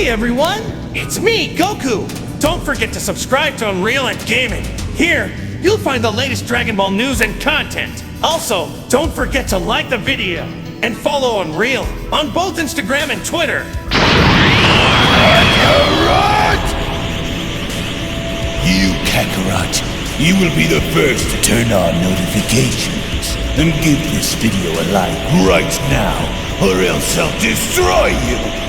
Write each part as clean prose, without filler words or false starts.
Hey everyone, it's me, Goku! Don't forget to subscribe to UnrealEntGaming. Here, you'll find the latest Dragon Ball news and content. Also, don't forget to like the video and follow Unreal on both Instagram and Twitter. Kakarot! You, Kakarot, you will be the first to turn on notifications. And give this video a like right now, or else I'll destroy you!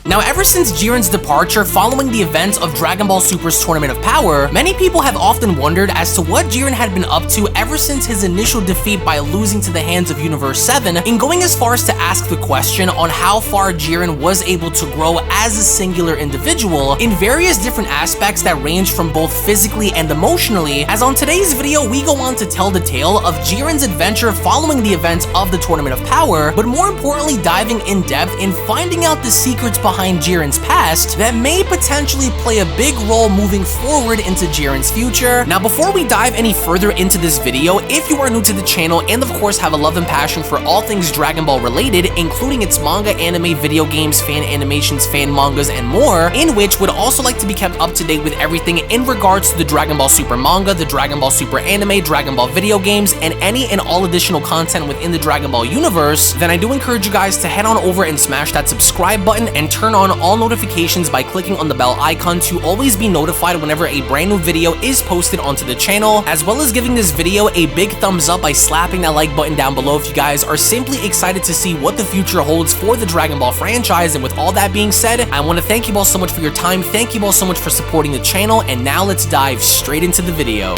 Now, ever since Jiren's departure following the events of Dragon Ball Super's Tournament of Power, many people have often wondered as to what Jiren had been up to ever since his initial defeat by losing to the hands of Universe 7, and going as far as to ask the question on how far Jiren was able to grow as a singular individual in various different aspects that range from both physically and emotionally, as on today's video we go on to tell the tale of Jiren's adventure following the events of the Tournament of Power, but more importantly diving in depth in finding out the secrets behind Jiren's past that may potentially play a big role moving forward into Jiren's future. Now, before we dive any further into this video, if you are new to the channel and of course have a love and passion for all things Dragon Ball related, including its manga, anime, video games, fan animations, fan mangas, and more, in which would also like to be kept up to date with everything in regards to the Dragon Ball Super manga, the Dragon Ball Super anime, Dragon Ball video games, and any and all additional content within the Dragon Ball universe, then I do encourage you guys to head on over and smash that subscribe button and turn on all notifications by clicking on the bell icon to always be notified whenever a brand new video is posted onto the channel, as well as giving this video a big thumbs up by slapping that like button down below if you guys are simply excited to see what the future holds for the Dragon Ball franchise. And with all that being said, I want to thank you all so much for your time, thank you all so much for supporting the channel, and now let's dive straight into the video.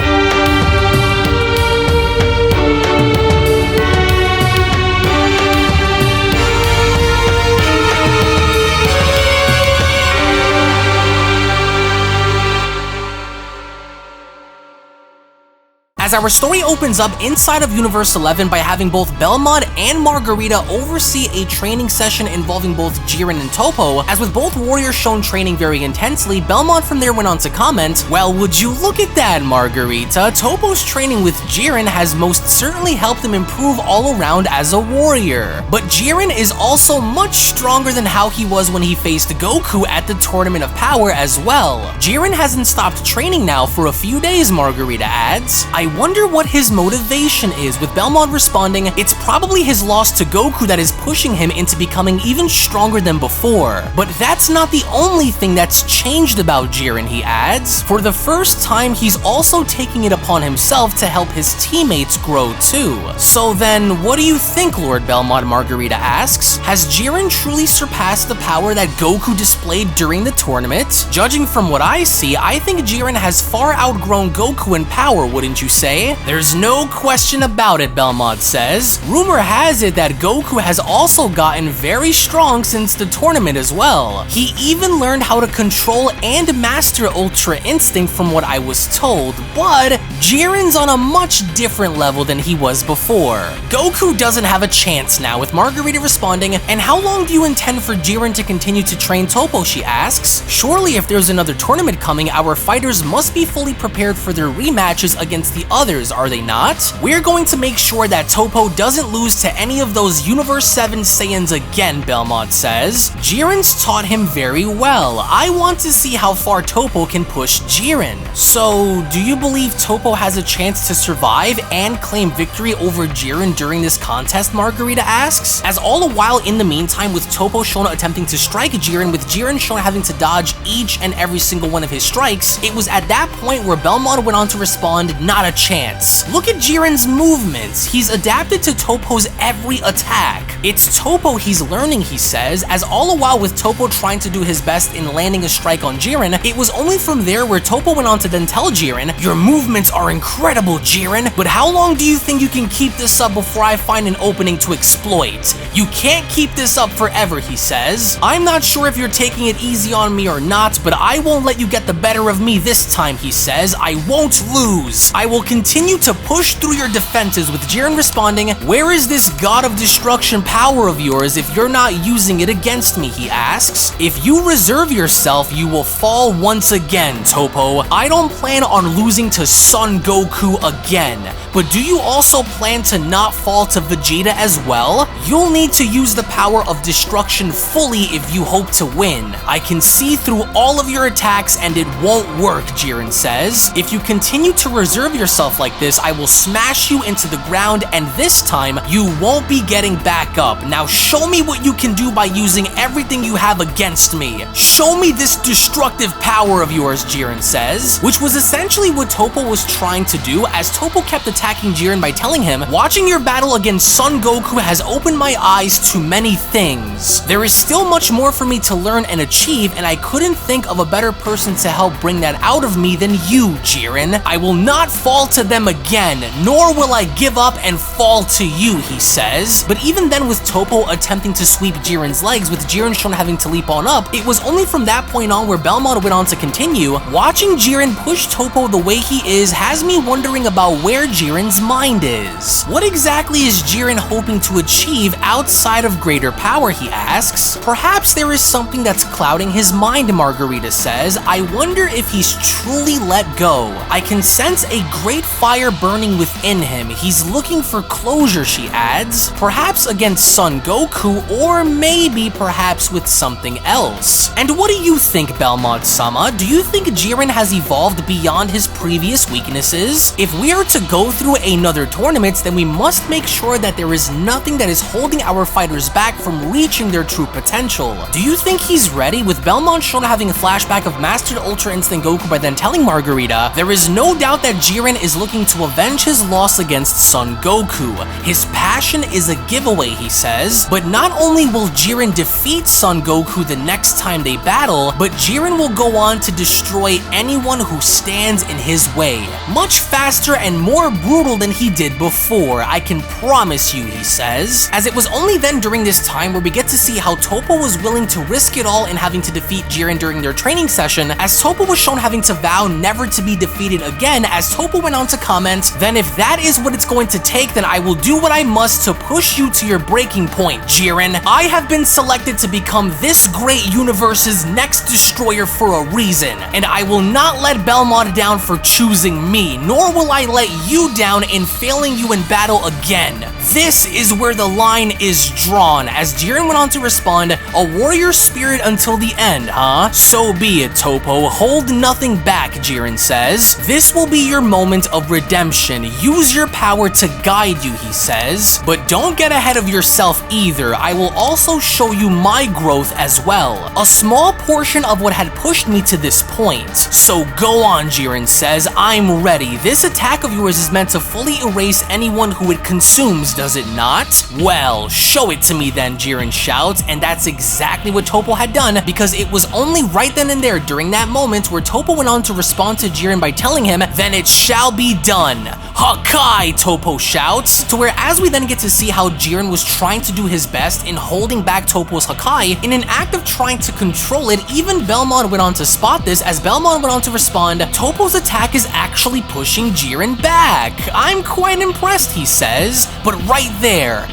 As our story opens up inside of Universe 11 by having both Belmod and Margarita oversee a training session involving both Jiren and Toppo, as with both warriors shown training very intensely, Belmod from there went on to comment, "Well, would you look at that, Margarita? Toppo's training with Jiren has most certainly helped him improve all around as a warrior. But Jiren is also much stronger than how he was when he faced Goku at the Tournament of Power as well. Jiren hasn't stopped training now for a few days," Margarita adds. "I wonder what his motivation is," with Belmod responding, "It's probably his loss to Goku that is pushing him into becoming even stronger than before. But that's not the only thing that's changed about Jiren," he adds. "For the first time, he's also taking it upon himself to help his teammates grow too." "So then, what do you think, Lord Belmod?" Margarita asks. "Has Jiren truly surpassed the power that Goku displayed during the tournament? Judging from what I see, I think Jiren has far outgrown Goku in power, wouldn't you say?" "There's no question about it," Belmod says. "Rumor has it that Goku has also gotten very strong since the tournament as well. He even learned how to control and master Ultra Instinct from what I was told, but Jiren's on a much different level than he was before. Goku doesn't have a chance now," with Margarita responding, "And how long do you intend for Jiren to continue to train Toppo?" she asks. "Surely if there's another tournament coming, our fighters must be fully prepared for their rematches against the others, are they not? We're going to make sure that Toppo doesn't lose to any of those Universe 7 Saiyans again," Belmod says. "Jiren's taught him very well. I want to see how far Toppo can push Jiren." "So, do you believe Toppo has a chance to survive and claim victory over Jiren during this contest?" Margarita asks. As all the while in the meantime, with Toppo shown attempting to strike Jiren, with Jiren shown having to dodge each and every single one of his strikes, it was at that point where Belmod went on to respond, "Not a chance. Look at Jiren's movements. He's adapted to Toppo's every attack. It's Toppo he's learning, he says, as all the while with Toppo trying to do his best in landing a strike on Jiren, it was only from there where Toppo went on to then tell Jiren, "Your movements are incredible, Jiren, but how long do you think you can keep this up before I find an opening to exploit? You can't keep this up forever," he says. "I'm not sure if you're taking it easy on me or not, but I won't let you get the better of me this time," he says. "I won't lose. I will continue to push through your defenses," with Jiren responding, "Where is this god of destruction power of yours if you're not using it against me?" he asks. "If you reserve yourself, you will fall once again, Toppo. I don't plan on losing to Son Goku again. But do you also plan to not fall to Vegeta as well? You'll need to use the power of destruction fully if you hope to win. I can see through all of your attacks and it won't work," Jiren says. "If you continue to reserve yourself like this, I will smash you into the ground, and this time, you won't be getting back up. Now show me what you can do by using everything you have against me. Show me this destructive power of yours," Jiren says, which was essentially what Toppo was trying to do, as Toppo kept attacking Jiren by telling him, "Watching your battle against Son Goku has opened my eyes to many things. There is still much more for me to learn and achieve, and I couldn't think of a better person to help bring that out of me than you, Jiren. I will not fall to them again, nor will I give up and fall to you," he says. But even then, with Toppo attempting to sweep Jiren's legs, with Jiren shown having to leap on up, it was only from that point on where Belmont went on to continue, "Watching Jiren push Toppo the way he is has me wondering about where Jiren's mind is. What exactly is Jiren hoping to achieve outside of greater power?" he asks. "Perhaps there is something that's clouding his mind," Margarita says. "I wonder if he's truly let go. I can sense a great fire burning within him. He's looking for closure," she adds. "Perhaps against Son Goku, or maybe perhaps with something else." And what do you think, Belmont-sama? Do you think Jiren has evolved beyond his previous weaknesses? If we are to go through another tournament, then we must make sure that there is nothing that is holding our fighters back from reaching their true potential. Do you think he's ready? With Belmont shown having a flashback of Mastered Ultra Instinct Goku by then telling Margarita, "There is no doubt that Jiren is looking to avenge his loss against Son Goku. His passion is a giveaway," he says. "But not only will Jiren defeat Son Goku the next time they battle, but Jiren will go on to destroy anyone who stands in his way. Much faster and more brutal than he did before, I can promise you," he says. As it was only then during this time where we get to see how Toppo was willing to risk it all in having to defeat Jiren during their training session, as Toppo was shown having to vow never to be defeated again, as Toppo went on to comment, "Then if that is what it's going to take, then I will do what I must to push you to your breaking point, Jiren. I have been selected to become this great universe's next destroyer for a reason, and I will not let Belmont down for choosing me, nor will I let you down in failing you in battle again. This is where the line is drawn," as Jiren went on to respond, "A warrior spirit until the end, huh? So be it, Toppo. Hold nothing back," Jiren says. "This will be your moment of redemption. Use your power to guide you," he says. "But don't get ahead of yourself either. I will also show you my growth as well. A small portion of what had pushed me to this point. So go on," Jiren says. "I'm ready. This attack of yours is meant to fully erase anyone who it consumes, does it not? Well, show it to me then," Jiren shouts, and that's exactly what Toppo had done, because it was only right then and there during that moment where Toppo went on to respond to Jiren by telling him, "Then it shall be done." "Hakai!" Toppo shouts, to where as we then get to see how Jiren was trying to do his best in holding back Toppo's Hakai, in an act of trying to control it, even Belmont went on to spot this, as Belmont went on to respond, "Toppo's attack is actually pushing Jiren back. I'm quite impressed," he says. "But right there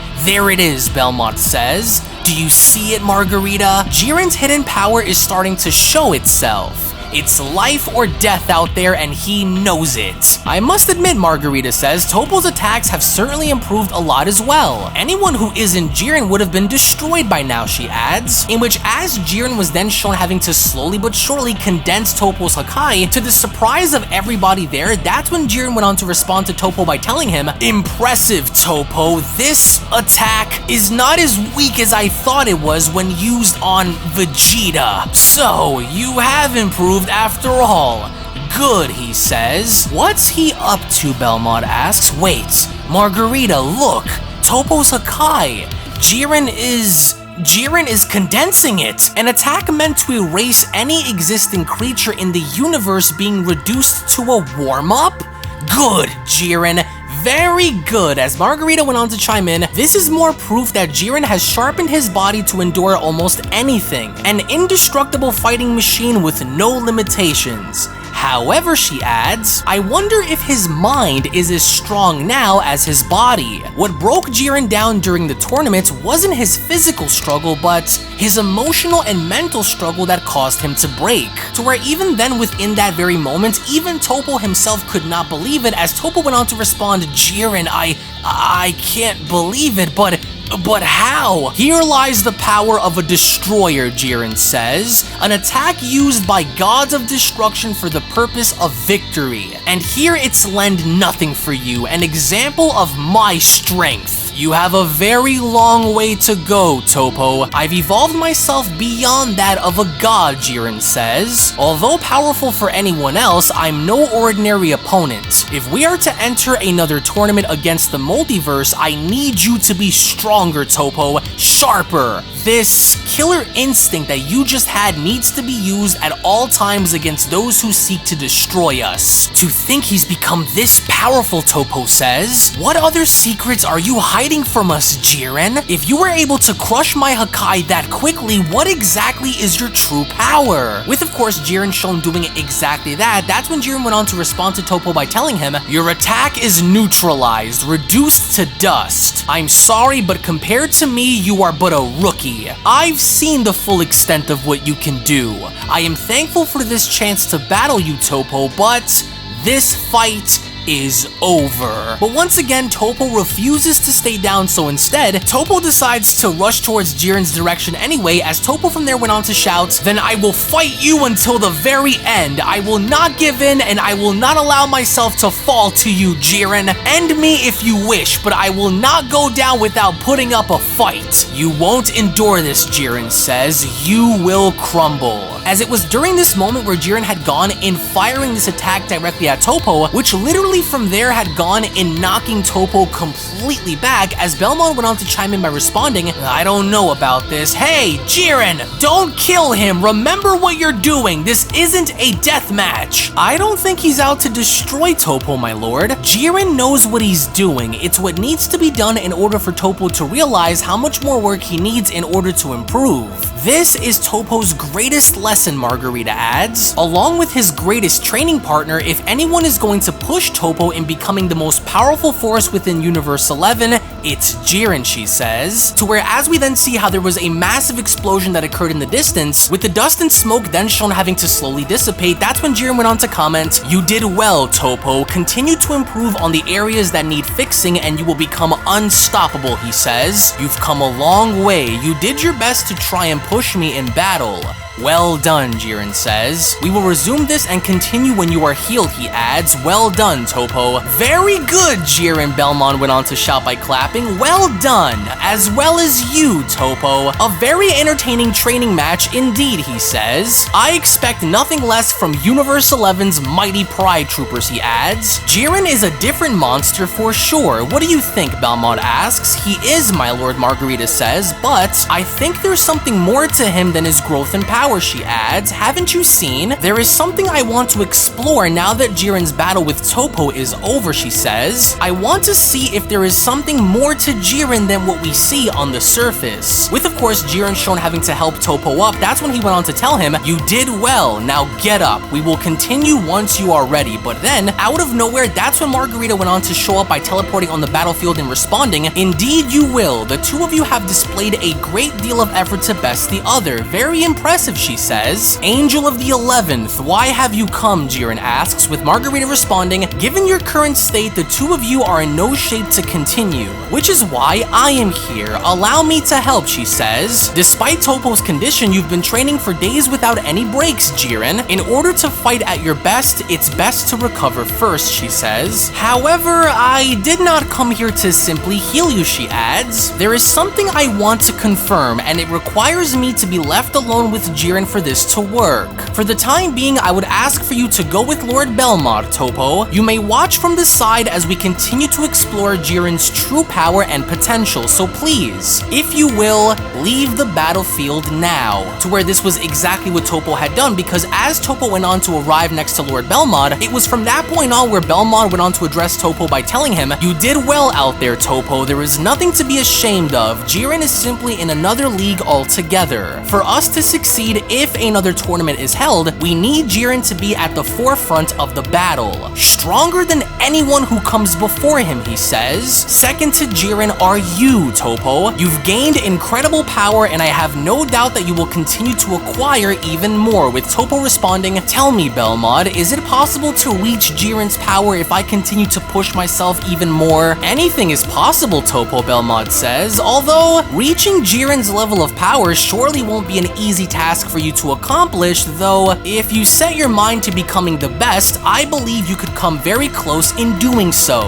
it is," Belmont says. "Do you see it, Margarita? Jiren's hidden power is starting to show itself. It's life or death out there, and he knows it." "I must admit," Margarita says, "Toppo's attacks have certainly improved a lot as well. Anyone who isn't Jiren would have been destroyed by now," she adds. In which, as Jiren was then shown having to slowly but surely condense Toppo's Hakai, to the surprise of everybody there, that's when Jiren went on to respond to Toppo by telling him, "Impressive, Toppo. This attack is not as weak as I thought it was when used on Vegeta. So, you have improved after all. good, he says. What's he up to, Belmont asks. Wait, Margarita, look, Toppo's Hakai. Jiren is condensing it, an attack meant to erase any existing creature in the universe being reduced to a warm-up? Good, Jiren. Very good. As Margarita went on to chime in, this is more proof that Jiren has sharpened his body to endure almost anything. An indestructible fighting machine with no limitations. However, she adds, I wonder if his mind is as strong now as his body. What broke Jiren down during the tournament wasn't his physical struggle, but his emotional and mental struggle that caused him to break. To where even then, within that very moment, even Toppo himself could not believe it, as Toppo went on to respond, Jiren, I can't believe it, but how? Here lies the power of a destroyer, Jiren says. An attack used by gods of destruction for the purpose of victory. And here it's lend nothing for you, an example of my strength. You have a very long way to go, Toppo. I've evolved myself beyond that of a god, Jiren says. Although powerful for anyone else, I'm no ordinary opponent. If we are to enter another tournament against the Multiverse, I need you to be stronger, Toppo, sharper. This killer instinct that you just had needs to be used at all times against those who seek to destroy us. To think he's become this powerful, Toppo says. What other secrets are you hiding from us, Jiren? If you were able to crush my Hakai that quickly, what exactly is your true power? With, of course, Jiren shown doing exactly that, that's when Jiren went on to respond to Toppo by telling him, your attack is neutralized, reduced to dust. I'm sorry, but compared to me, you are but a rookie. I've seen the full extent of what you can do. I am thankful for this chance to battle you, Toppo, but this fight is over. But once again, Toppo refuses to stay down, so instead, Toppo decides to rush towards Jiren's direction anyway, as Toppo from there went on to shout, then I will fight you until the very end. I will not give in, and I will not allow myself to fall to you, Jiren. End me if you wish, but I will not go down without putting up a fight. You won't endure this, Jiren says. You will crumble. As it was during this moment where Jiren had gone in firing this attack directly at Toppo, which literally from there had gone in knocking Toppo completely back, as Belmont went on to chime in by responding, I don't know about this. Hey, Jiren, don't kill him. Remember what you're doing. This isn't a death match. I don't think he's out to destroy Toppo, my lord. Jiren knows what he's doing. It's what needs to be done in order for Toppo to realize how much more work he needs in order to improve. This is Toppo's greatest lesson, Margarita adds. Along with his greatest training partner, if anyone is going to push Toppo in becoming the most powerful force within Universe 11, it's Jiren, she says. To where as we then see how there was a massive explosion that occurred in the distance, with the dust and smoke then shown having to slowly dissipate, that's when Jiren went on to comment, you did well, Toppo. Continue to improve on the areas that need fixing and you will become unstoppable, he says. You've come a long way. You did your best to try and push me in battle. Well done, Jiren says. We will resume this and continue when you are healed, he adds. Well done, Toppo. Very good, Jiren, Belmont went on to shout by clapping. Well done, as well as you, Toppo. A very entertaining training match indeed, he says. I expect nothing less from Universe 11's mighty Pride Troopers, he adds. Jiren is a different monster for sure. What do you think, Belmont asks. He is, my lord, Margarita says, but I think there's something more to him than his growth and power, she adds. Haven't you seen? There is something I want to explore now that Jiren's battle with Toppo is over, she says. I want to see if there is something more to Jiren than what we see on the surface. With, of course, Jiren shown having to help Toppo up, that's when he went on to tell him, you did well, now get up. We will continue once you are ready. But then, out of nowhere, that's when Margarita went on to show up by teleporting on the battlefield and responding, indeed you will. The two of you have displayed a great deal of effort to best the other. Very impressive, she says. Angel of the 11th, why have you come, Jiren asks, with Margarita responding, given your current state, the two of you are in no shape to continue, which is why I am here. Allow me to help, she says. Despite Toppo's condition, you've been training for days without any breaks, Jiren. In order to fight at your best, it's best to recover first, she says. However, I did not come here to simply heal you, she adds. There is something I want to confirm, and it requires me to be left alone with Jiren for this to work. For the time being, I would ask for you to go with Lord Belmod, Toppo. You may watch from the side as we continue to explore Jiren's true power and potential, so please, if you will, leave the battlefield now. To where this was exactly what Toppo had done, because as Toppo went on to arrive next to Lord Belmod, it was from that point on where Belmod went on to address Toppo by telling him, "You did well out there, Toppo. There is nothing to be ashamed of. Jiren is simply in another league altogether. For us to succeed if another tournament is held, we need Jiren to be at the forefront of the battle. Stronger than anyone who comes before him," he says. "Second to Jiren are you, Toppo. You've gained incredible power, and I have no doubt that you will continue to acquire even more," with Toppo responding, "Tell me, Belmod, is it possible to reach Jiren's power if I continue to push myself even more?" "Anything is possible, Toppo," Belmod says, "although reaching Jiren's level of power surely won't be an easy task for you to accomplish, though if you set your mind to becoming the best, I believe you could come very close in doing so."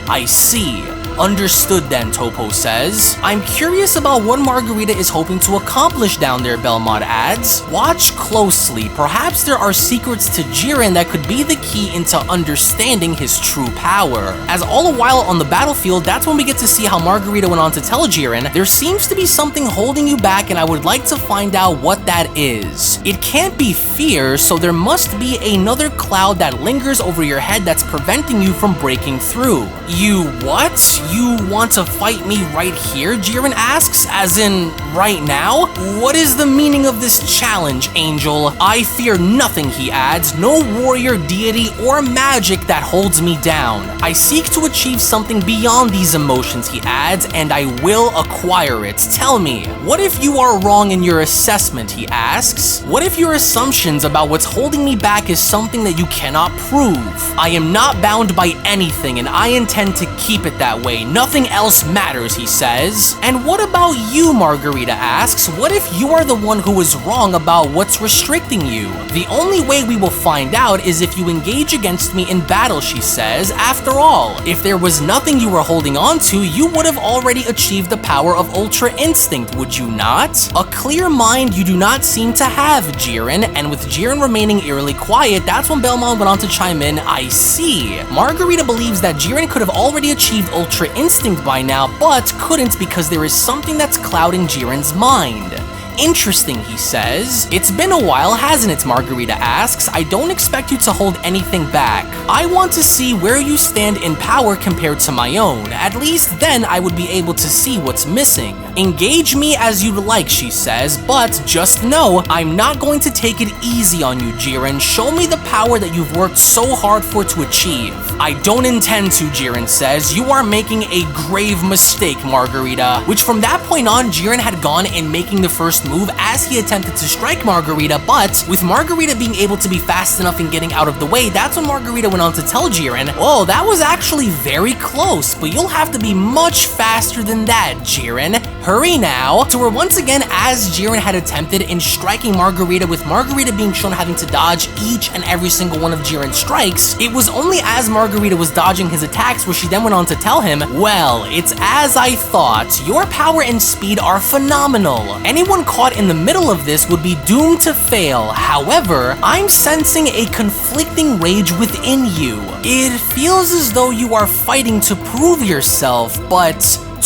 "I see. Understood then," Toppo says. "I'm curious about what Margarita is hoping to accomplish down there," Belmod adds. "Watch closely. Perhaps there are secrets to Jiren that could be the key into understanding his true power." As all the while on the battlefield, that's when we get to see how Margarita went on to tell Jiren, "There seems to be something holding you back, and I would like to find out what that is. It can't be fear, so there must be another cloud that lingers over your head that's preventing you from breaking through." "You what? You want to fight me right here?" Jiren asks, as in, right now? "What is the meaning of this challenge, Angel?" "I fear nothing," he adds, "no warrior, deity, or magic that holds me down. I seek to achieve something beyond these emotions," he adds, "and I will acquire it. Tell me, what if you are wrong in your assessment?" he asks. "What if your assumptions about what's holding me back is something that you cannot prove? I am not bound by anything, and I intend to keep it that way. Nothing else matters," he says. "And what about you?" Margarita asks. "What if you are the one who is wrong about what's restricting you?" "The only way we will find out is if you engage against me in battle," she says. "After all, if there was nothing you were holding on to, you would have already achieved the power of Ultra Instinct, would you not? A clear mind you do not seem to have, Jiren." And with Jiren remaining eerily quiet, that's when Belmod went on to chime in, "I see." Margarita believes that Jiren could have already achieved Ultra Instinct by now, but couldn't because there is something that's clouding Jiren's mind. "Interesting," he says. "It's been a while, hasn't it?" Margarita asks. "I don't expect you to hold anything back. I want to see where you stand in power compared to my own. At least then I would be able to see what's missing. Engage me as you'd like," she says, "but just know I'm not going to take it easy on you, Jiren. Show me the power that you've worked so hard for to achieve." "I don't intend to," Jiren says. "You are making a grave mistake, Margarita." Which from that point on, Jiren had gone in making the first move as he attempted to strike Margarita, but with Margarita being able to be fast enough in getting out of the way, that's when Margarita went on to tell Jiren, "Oh, that was actually very close, but you'll have to be much faster than that, Jiren. Hurry now." To where once again, as Jiren had attempted in striking Margarita, with Margarita being shown having to dodge each and every single one of Jiren's strikes, it was only as Margarita was dodging his attacks where she then went on to tell him, "Well, it's as I thought. Your power and speed are phenomenal. Anyone caught in the middle of this would be doomed to fail. However, I'm sensing a conflicting rage within you. It feels as though you are fighting to prove yourself, but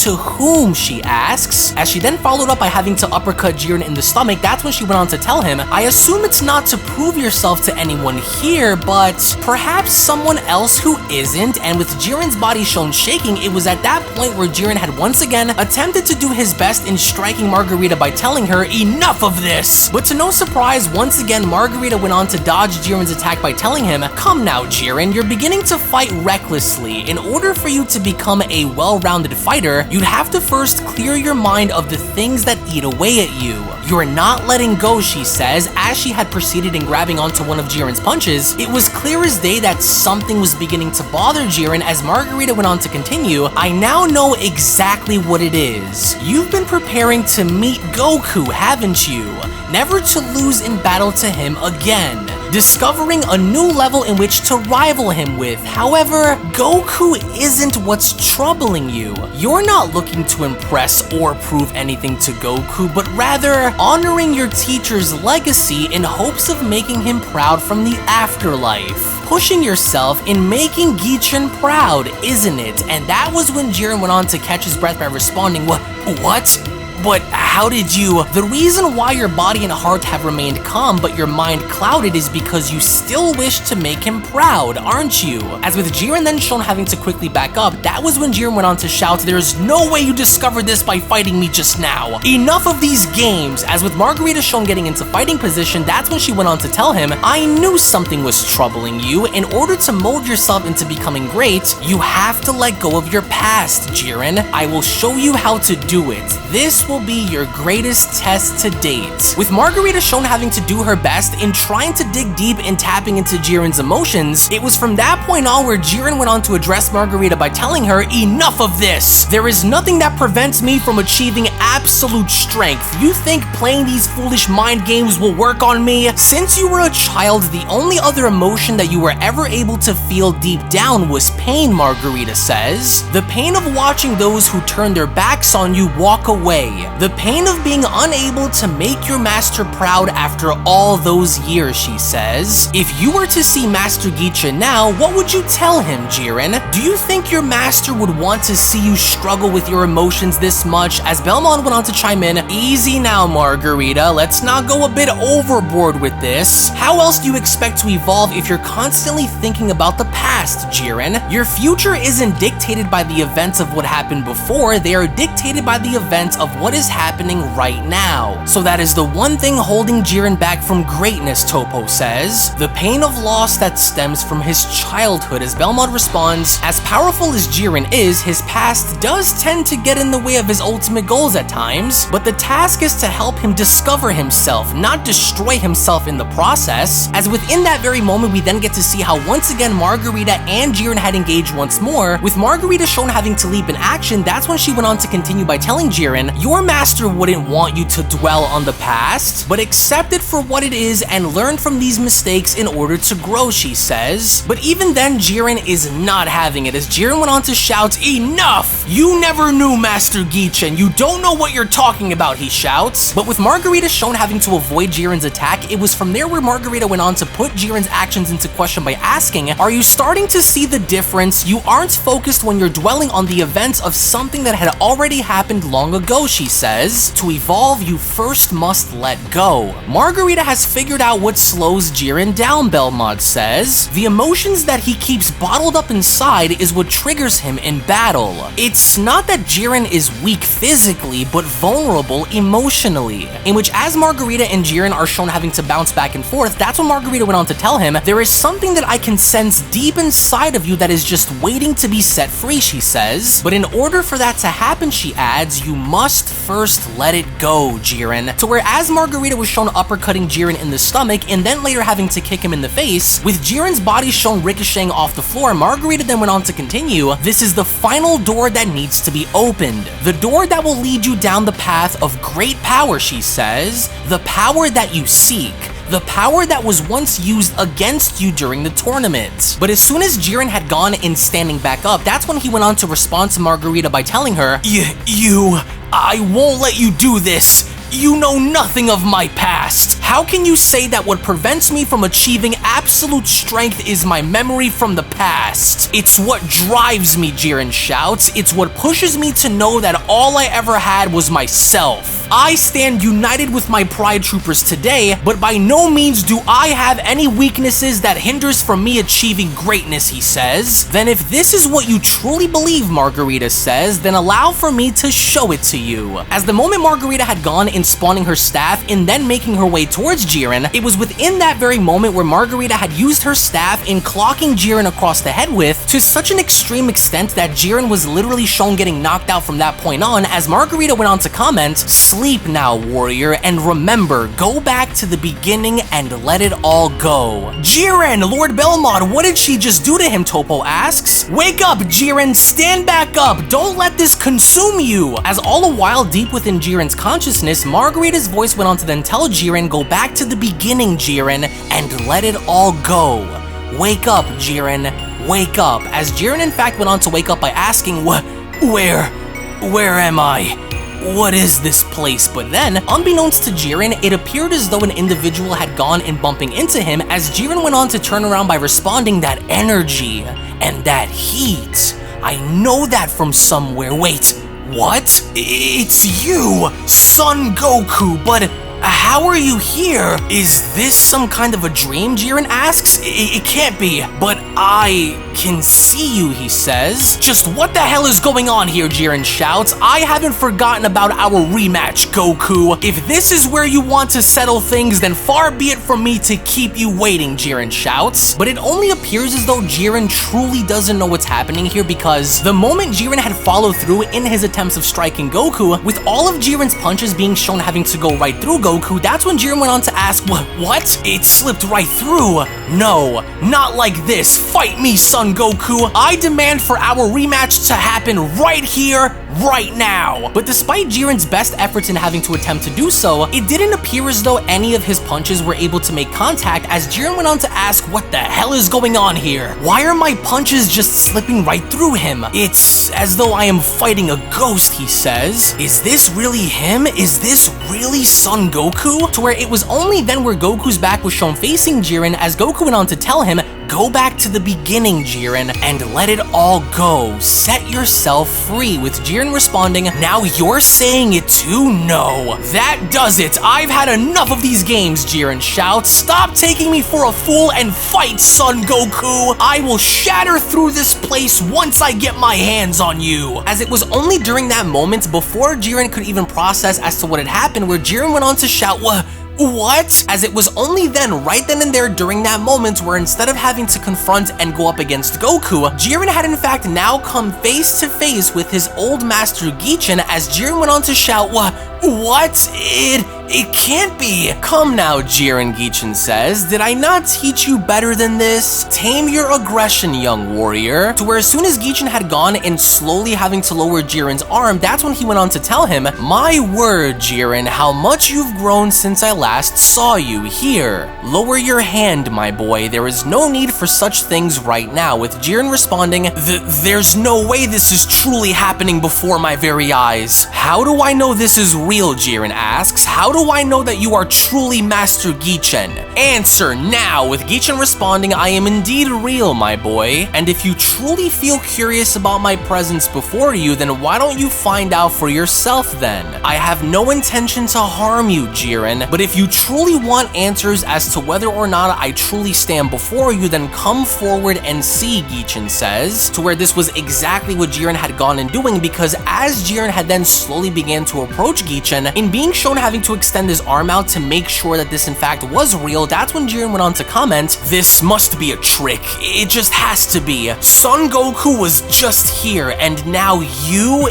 to whom?" she asks. As she then followed up by having to uppercut Jiren in the stomach, that's when she went on to tell him, "I assume it's not to prove yourself to anyone here, but perhaps someone else who isn't." And with Jiren's body shown shaking, it was at that point where Jiren had once again attempted to do his best in striking Margarita by telling her, "Enough of this!" But to no surprise, once again, Margarita went on to dodge Jiren's attack by telling him, "Come now, Jiren, you're beginning to fight recklessly. In order for you to become a well-rounded fighter, you'd have to first clear your mind of the things that eat away at you. You're not letting go," she says, as she had proceeded in grabbing onto one of Jiren's punches. It was clear as day that something was beginning to bother Jiren as Margarita went on to continue, "I now know exactly what it is. You've been preparing to meet Goku, haven't you? Never to lose in battle to him again. discovering a new level in which to rival him with. However, Goku isn't what's troubling you. You're not looking to impress or prove anything to Goku, but rather honoring your teacher's legacy in hopes of making him proud from the afterlife. Pushing yourself in making Gichen proud, isn't it? And that was when Jiren went on to catch his breath by responding, What? But how did you? The reason why your body and heart have remained calm but your mind clouded is because you still wish to make him proud, aren't you? As with Jiren then shown having to quickly back up, that was when Jiren went on to shout, there's no way you discovered this by fighting me just now. Enough of these games. As with Margarita shown getting into fighting position, that's when she went on to tell him, I knew something was troubling you. In order to mold yourself into becoming great, you have to let go of your past, Jiren. I will show you how to do it. This will be your greatest test to date. With Margarita shown having to do her best in trying to dig deep and tapping into Jiren's emotions, it was from that point on where Jiren went on to address Margarita by telling her, enough of this! There is nothing that prevents me from achieving absolute strength. You think playing these foolish mind games will work on me? Since you were a child, the only other emotion that you were ever able to feel deep down was pain, Margarita says. The pain of watching those who turn their backs on you walk away. The pain of being unable to make your master proud after all those years, she says. If you were to see Master Gichen now, what would you tell him, Jiren? Do you think your master would want to see you struggle with your emotions this much? As Belmont went on to chime in, easy now, Margarita, let's not go a bit overboard with this. How else do you expect to evolve if you're constantly thinking about the past, Jiren? Your future isn't dictated by the events of what happened before, they are dictated by the events of what is happening right now. So that is the one thing holding Jiren back from greatness, Toppo says. The pain of loss that stems from his childhood. As Belmont responds, as powerful as Jiren is, his past does tend to get in the way of his ultimate goals at times, but the task is to help him discover himself, not destroy himself in the process. As within that very moment, we then get to see how once again Margarita and Jiren had engaged once more, with Margarita shown having to leap in action. That's when she went on to continue by telling Jiren, your master wouldn't want you to dwell on the past, but accept it for what it is and learn from these mistakes in order to grow, she says. But even then, Jiren is not having it, as Jiren went on to shout, enough! You never knew Master Gichen, you don't know what you're talking about, he shouts. But with Margarita shown having to avoid Jiren's attack, it was from there where Margarita went on to put Jiren's actions into question by asking, are you starting to see the difference? You aren't focused when you're dwelling on the events of something that had already happened long ago, she says. To evolve, you first must let go. Margarita has figured out what slows Jiren down, Belmont says. The emotions that he keeps bottled up inside is what triggers him in battle. It's not that Jiren is weak physically, but vulnerable emotionally. In which, as Margarita and Jiren are shown having to bounce back and forth, that's when Margarita went on to tell him, there is something that I can sense deep inside of you that is just waiting to be set free, she says. But in order for that to happen, she adds, you must first let it go, Jiren. To where as Margarita was shown uppercutting Jiren in the stomach and then later having to kick him in the face, with Jiren's body shown ricocheting off the floor, Margarita then went on to continue, this is the final door that needs to be opened. The door that will lead you down the path of great power, she says. The power that you seek. The power that was once used against you during the tournament. But as soon as Jiren had gone in standing back up, that's when he went on to respond to Margarita by telling her, I won't let you do this. You know nothing of my past. How can you say that what prevents me from achieving absolute strength is my memory from the past? It's what drives me, Jiren shouts. It's what pushes me to know that all I ever had was myself. I stand united with my Pride Troopers today, but by no means do I have any weaknesses that hinders from me achieving greatness, he says. Then if this is what you truly believe, Margarita says, then allow for me to show it to you. As the moment Margarita had gone in spawning her staff and then making her way towards Jiren, it was within that very moment where Margarita had used her staff in clocking Jiren across the head with, to such an extreme extent that Jiren was literally shown getting knocked out from that point on, as Margarita went on to comment, sleep now, warrior, and remember, go back to the beginning and let it all go. Jiren, Lord Belmont, what did she just do to him, Toppo asks. Wake up, Jiren, stand back up, don't let this consume you. As all the while deep within Jiren's consciousness, Margarita's voice went on to then tell Jiren, go back to the beginning, Jiren, and let it all go. Wake up, Jiren, wake up. As Jiren in fact went on to wake up by asking, where am I? What is this place? But then, unbeknownst to Jiren, it appeared as though an individual had gone and bumping into him, as Jiren went on to turn around by responding, that energy and that heat. I know that from somewhere. Wait, what? It's you, Son Goku, but how are you here? Is this some kind of a dream? Jiren asks. It can't be, but I can see you, he says. Just what the hell is going on here? Jiren shouts. I haven't forgotten about our rematch, Goku. If this is where you want to settle things, then far be it from me to keep you waiting, Jiren shouts. But it only appears as though Jiren truly doesn't know what's happening here, because the moment Jiren had followed through in his attempts of striking Goku, with all of Jiren's punches being shown having to go right through Goku, that's when Jiren went on to ask, what? It slipped right through. No, not like this. Fight me, Son Goku. I demand for our rematch to happen right here, right now. But despite Jiren's best efforts in having to attempt to do so, it didn't appear as though any of his punches were able to make contact, as Jiren went on to ask, what the hell is going on here? Why are my punches just slipping right through him? It's as though I am fighting a ghost, he says. Is this really him? Is this really Son Goku? To where it was only then where Goku's back was shown facing Jiren, as Goku went on to tell him, go back to the beginning, Jiren, and let it all go. Set yourself free, with Jiren responding, now you're saying it too? No. That does it. I've had enough of these games, Jiren shouts. Stop taking me for a fool and fight, Son Goku. I will shatter through this place once I get my hands on you. As it was only during that moment, before Jiren could even process as to what had happened, where Jiren went on to shout, what? As it was only then, right then and there during that moment, where instead of having to confront and go up against Goku, Jiren had in fact now come face to face with his old master Gichen, as Jiren went on to shout, what? It can't be. Come now, Jiren, Gichen says. Did I not teach you better than this? Tame your aggression, young warrior. To where as soon as Gichen had gone and slowly having to lower Jiren's arm, that's when he went on to tell him, my word, Jiren, how much you've grown since I last saw you here. Lower your hand, my boy. There is no need for such things right now, with Jiren responding, there's no way this is truly happening before my very eyes. How do I know this is real? Jiren asks. How do I know that you are truly Master Gichen? Answer now, with Gichen responding, I am indeed real, my boy. And if you truly feel curious about my presence before you, then why don't you find out for yourself then? I have no intention to harm you, Jiren, but if you truly want answers as to whether or not I truly stand before you, then come forward and see, Gichen says. To where this was exactly what Jiren had gone and doing, because as Jiren had then slowly began to approach Gichen, in being shown having to extend his arm out to make sure that this in fact was real, that's when Jiren went on to comment, this must be a trick. It just has to be. Son Goku was just here, and now you?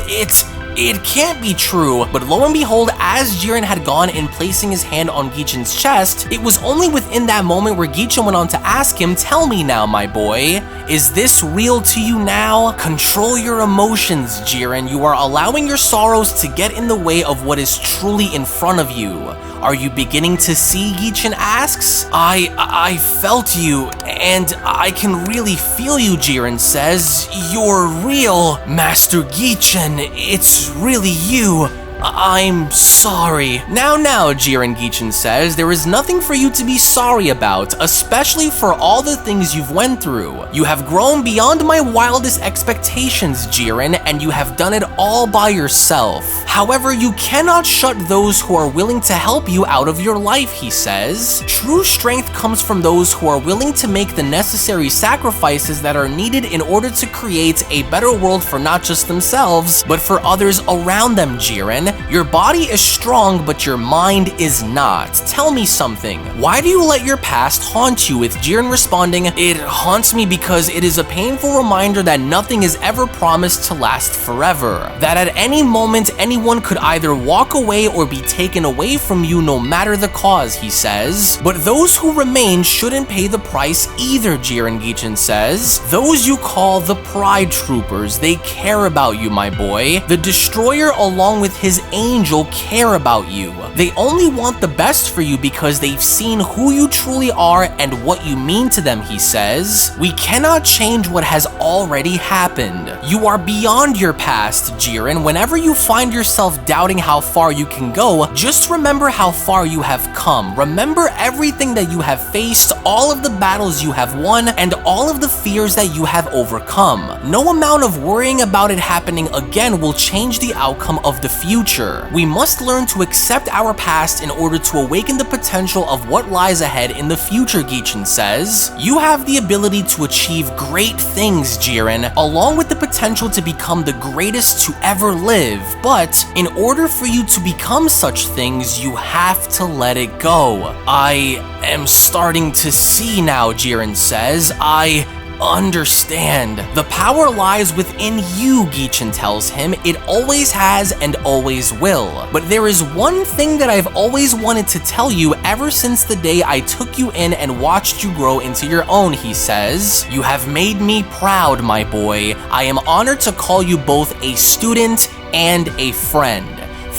It can't be true. But lo and behold, as Jiren had gone and placing his hand on Gichen's chest, it was only within that moment where Gichen went on to ask him, tell me now, my boy, is this real to you now? Control your emotions, Jiren. You are allowing your sorrows to get in the way of what is truly in front of you. Are you beginning to see? Gichen asks. I felt you, and I can really feel you, Jiren says. You're real, Master Gichen. It's really you. I'm sorry. Now, Jiren, Gichen says, there is nothing for you to be sorry about, especially for all the things you've went through. You have grown beyond my wildest expectations, Jiren, and you have done it all by yourself. However, you cannot shut those who are willing to help you out of your life, he says. True strength comes from those who are willing to make the necessary sacrifices that are needed in order to create a better world for not just themselves, but for others around them, Jiren. Jiren, your body is strong, but your mind is not. Tell me something. Why do you let your past haunt you? With Jiren responding, it haunts me because it is a painful reminder that nothing is ever promised to last forever. That at any moment, anyone could either walk away or be taken away from you no matter the cause, he says. But those who remain shouldn't pay the price either, Jiren, Gichen says. Those you call the Pride Troopers, they care about you, my boy. The Destroyer along with his angel care about you. They only want the best for you because they've seen who you truly are and what you mean to them, he says. We cannot change what has already happened. You are beyond your past, Jiren. Whenever you find yourself doubting how far you can go, just remember how far you have come. Remember everything that you have faced, all of the battles you have won, and all of the fears that you have overcome. No amount of worrying about it happening again will change the outcome of the future. We must learn to accept our past in order to awaken the potential of what lies ahead in the future, Gichen says. You have the ability to achieve great things, Jiren, along with the potential to become the greatest to ever live. But in order for you to become such things, you have to let it go. I am starting to see now, Jiren says. I understand. The power lies within you, Gichen tells him. It always has and always will. But there is one thing that I've always wanted to tell you ever since the day I took you in and watched you grow into your own, he says. You have made me proud, my boy. I am honored to call you both a student and a friend.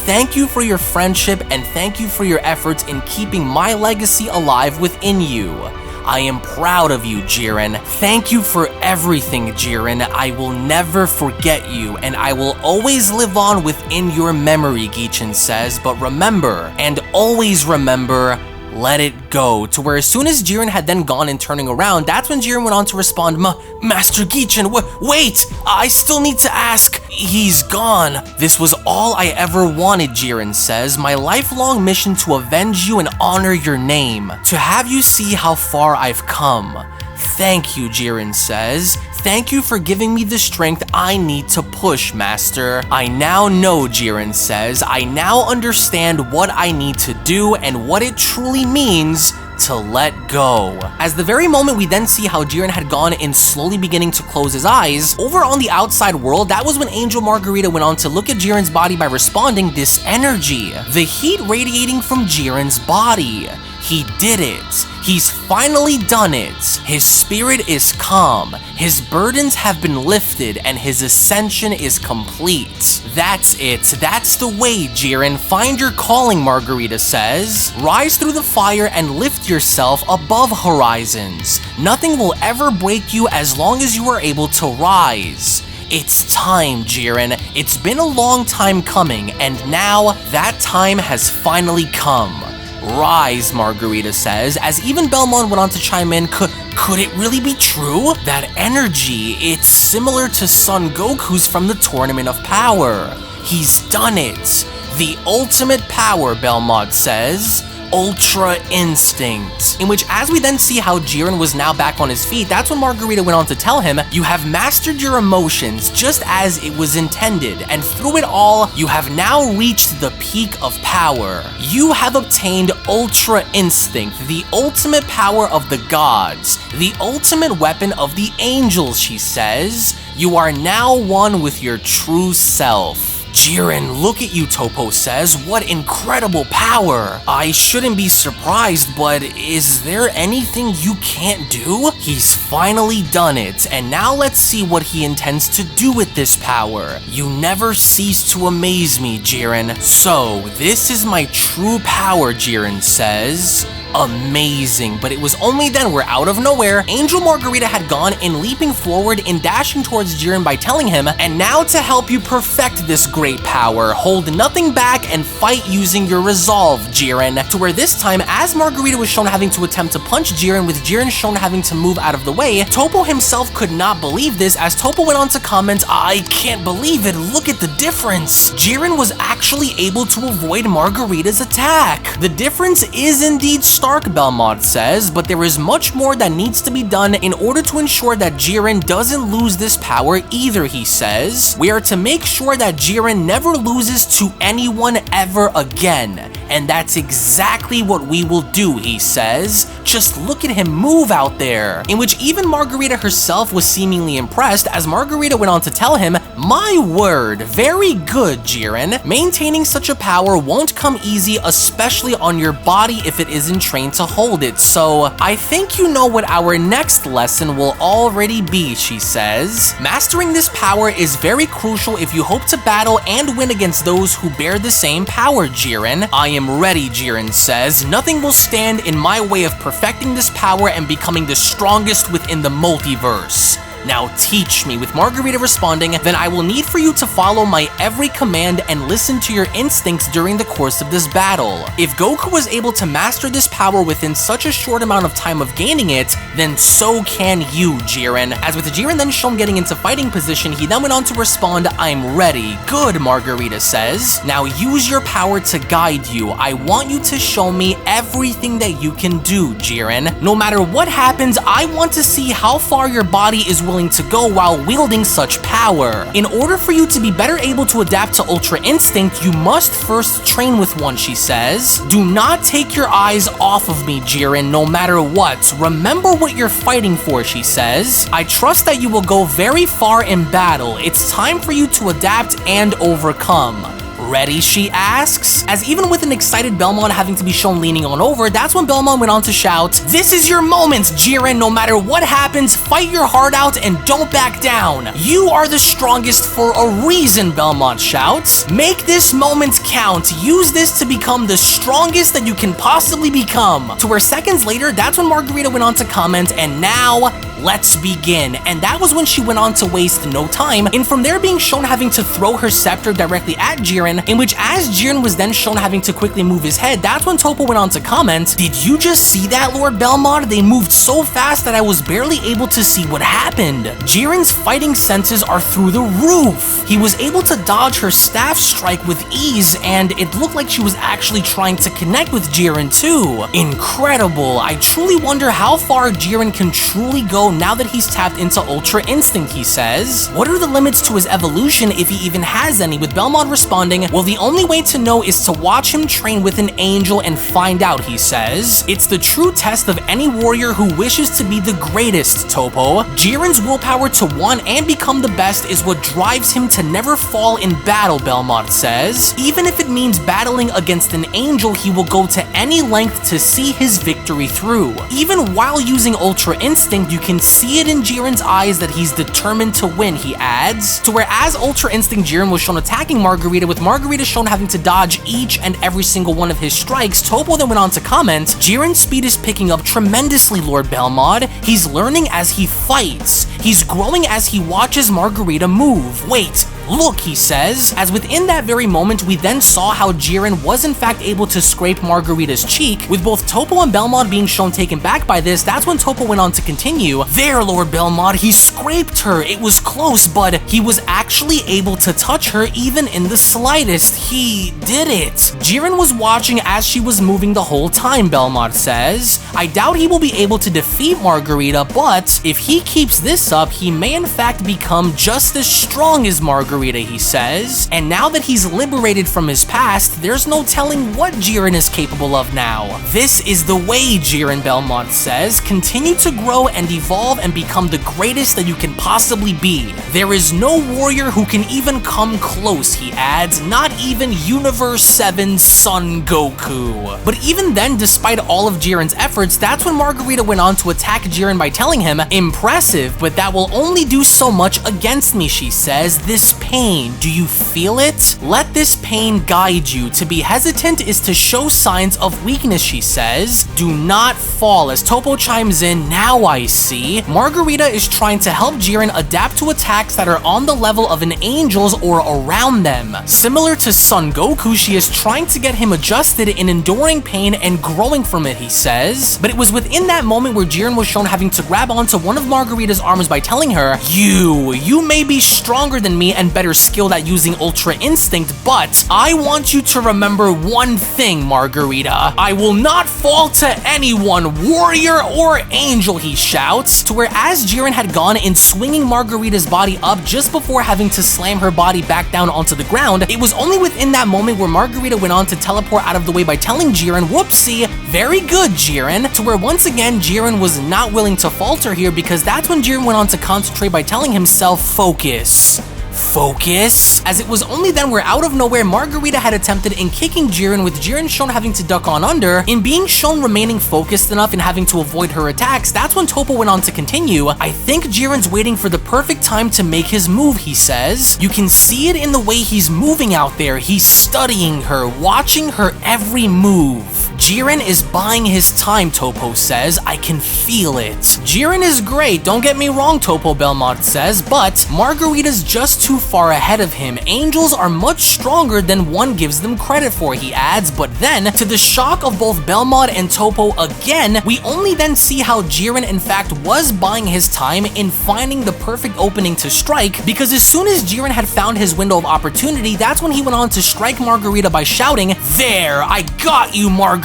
Thank you for your friendship and thank you for your efforts in keeping my legacy alive within you. I am proud of you, Jiren. Thank you for everything, Jiren. I will never forget you, and I will always live on within your memory, Gichen says. But remember, and always remember, let it go. To where as soon as Jiren had then gone and turning around, that's when Jiren went on to respond, Master Gichen, wait, I still need to ask. He's gone. This was all I ever wanted, Jiren says. My lifelong mission to avenge you and honor your name. To have you see how far I've come. Thank you, Jiren says. Thank you for giving me the strength I need to push, Master. I now know, Jiren says. I now understand what I need to do and what it truly means to let go. As the very moment we then see how Jiren had gone in slowly beginning to close his eyes, over on the outside world, that was when Angel Margarita went on to look at Jiren's body by responding, this energy, the heat radiating from Jiren's body. He did it. He's finally done it. His spirit is calm. His burdens have been lifted and his ascension is complete. That's it. That's the way, Jiren. Find your calling, Margarita says. Rise through the fire and lift yourself above horizons. Nothing will ever break you as long as you are able to rise. It's time, Jiren. It's been a long time coming, and now that time has finally come. Rise, Margarita says, as even Belmont went on to chime in, could it really be true? That energy, it's similar to Son Goku's from the Tournament of Power. He's done it. The ultimate power, Belmont says. Ultra Instinct. In which, as we then see how Jiren was now back on his feet, that's when Margarita went on to tell him, you have mastered your emotions just as it was intended, and through it all, you have now reached the peak of power. You have obtained Ultra Instinct, the ultimate power of the gods, the ultimate weapon of the angels, she says. You are now one with your true self. Jiren, look at you, Toppo says. What incredible power. I shouldn't be surprised, but is there anything you can't do? He's finally done it, and now let's see what he intends to do with this power. You never cease to amaze me, Jiren. So, this is my true power, Jiren says. Amazing, but it was only then where out of nowhere, Angel Margarita had gone in leaping forward and dashing towards Jiren by telling him, and now to help you perfect this great power, hold nothing back and fight using your resolve, Jiren. To where this time, as Margarita was shown having to attempt to punch Jiren, with Jiren shown having to move out of the way, Toppo himself could not believe this, as Toppo went on to comment, I can't believe it, look at the difference. Jiren was actually able to avoid Margarita's attack. The difference is indeed stark, Belmont says, but there is much more that needs to be done in order to ensure that Jiren doesn't lose this power either, he says. We are to make sure that Jiren Jiren never loses to anyone ever again. And that's exactly what we will do, he says. Just look at him move out there. In which even Margarita herself was seemingly impressed, as Margarita went on to tell him, "My word, very good, Jiren. Maintaining such a power won't come easy, especially on your body if it isn't trained to hold it. So I think you know what our next lesson will already be," she says. Mastering this power is very crucial if you hope to battle and win against those who bear the same power, Jiren. "I am ready," Jiren says. "Nothing will stand in my way of perfecting this power and becoming the strongest within the multiverse. Now teach me," with Margarita responding, "Then I will need for you to follow my every command and listen to your instincts during the course of this battle." If Goku was able to master this power within such a short amount of time of gaining it, then so can you, Jiren. As with Jiren then shown getting into fighting position, he then went on to respond, "I'm ready." "Good," Margarita says. "Now use your power to guide you. I want you to show me everything that you can do, Jiren. No matter what happens, I want to see how far your body is willing to go while wielding such power. In order for you to be better able to adapt to Ultra Instinct, you must first train with one," she says. "Do not take your eyes off of me, Jiren, no matter what. Remember what you're fighting for," she says. "I trust that you will go very far in battle. It's time for you to adapt and overcome." "Ready?" she asks. As even with an excited Belmont having to be shown leaning on over, that's when Belmont went on to shout, "This is your moment, Jiren. No matter what happens, fight your heart out and don't back down. You are the strongest for a reason," Belmont shouts. "Make this moment count. Use this to become the strongest that you can possibly become." To where seconds later, that's when Margarita went on to comment, "And now, let's begin." And that was when she went on to waste no time, and from there being shown having to throw her scepter directly at Jiren, in which as Jiren was then shown having to quickly move his head, that's when Toppo went on to comment, "Did you just see that, Lord Belmont? They moved so fast that I was barely able to see what happened. Jiren's fighting senses are through the roof. He was able to dodge her staff strike with ease, and it looked like she was actually trying to connect with Jiren too. Incredible. I truly wonder how far Jiren can truly go now that he's tapped into Ultra Instinct," he says. "What are the limits to his evolution if he even has any?" With Belmont responding, "Well, the only way to know is to watch him train with an angel and find out," he says. "It's the true test of any warrior who wishes to be the greatest, Toppo. Jiren's willpower to want and become the best is what drives him to never fall in battle," Belmont says. "Even if it means battling against an angel, he will go to any length to see his victory through. Even while using Ultra Instinct, you can see it in Jiren's eyes that he's determined to win," he adds. To where as Ultra Instinct Jiren was shown attacking Margarita, with Margarita shown having to dodge each and every single one of his strikes, Toppo then went on to comment, "Jiren's speed is picking up tremendously, Lord Belmont. He's learning as he fights. He's growing as he watches Margarita move. Wait, look," he says. As within that very moment, we then saw how Jiren was in fact able to scrape Margarita's cheek. With both Toppo and Belmont being shown taken back by this, that's when Toppo went on to continue, "There, Lord Belmont, he scraped her. It was close, but he was actually able to touch her even in the slightest. He did it." Jiren was watching as she was moving the whole time, Belmont says. "I doubt he will be able to defeat Margarita, but if he keeps this up, he may in fact become just as strong as Margarita," he says. "And now that he's liberated from his past, there's no telling what Jiren is capable of now. This is the way, Jiren," Belmont says. "Continue to grow and evolve and become the greatest that you can possibly be. There is no warrior who can even come close," he adds, "not even Universe 7's Son Goku." But even then, despite all of Jiren's efforts, that's when Margarita went on to attack Jiren by telling him, "Impressive, but that will only do so much against me," she says. "This pain, do you feel it? Let this pain guide you. To be hesitant is to show signs of weakness," she says. "Do not fall," as Toppo chimes in, "Now I see." Margarita is trying to help Jiren adapt to attacks that are on the level of an angel's or around them. Similar to Son Goku, she is trying to get him adjusted in enduring pain and growing from it, he says. But it was within that moment where Jiren was shown having to grab onto one of Margarita's arms by telling her, You may be stronger than me and better skilled at using Ultra Instinct, but I want you to remember one thing, Margarita. I will not fall to anyone, warrior or angel, he shouts, to where as Jiren had gone in swinging Margarita's body up just before having to slam her body back down onto the ground, it was only within that moment where Margarita went on to teleport out of the way by telling Jiren, whoopsie, very good, Jiren, to where once again Jiren was not willing to falter here, because that's when Jiren went on to concentrate by telling himself, focus. Focus? As it was only then where out of nowhere Margarita had attempted in kicking Jiren, with Jiren shown having to duck on under. In being shown remaining focused enough and having to avoid her attacks, that's when Toppo went on to continue. I think Jiren's waiting for the perfect time to make his move, he says. You can see it in the way he's moving out there. He's studying her, watching her every move. Jiren is buying his time, Toppo says. I can feel it. Jiren is great, don't get me wrong, Toppo Belmont says, but Margarita's just too far ahead of him. Angels are much stronger than one gives them credit for, he adds, but then, to the shock of both Belmont and Toppo again, we only then see how Jiren in fact was buying his time in finding the perfect opening to strike, because as soon as Jiren had found his window of opportunity, that's when he went on to strike Margarita by shouting, there, I got you, Margarita.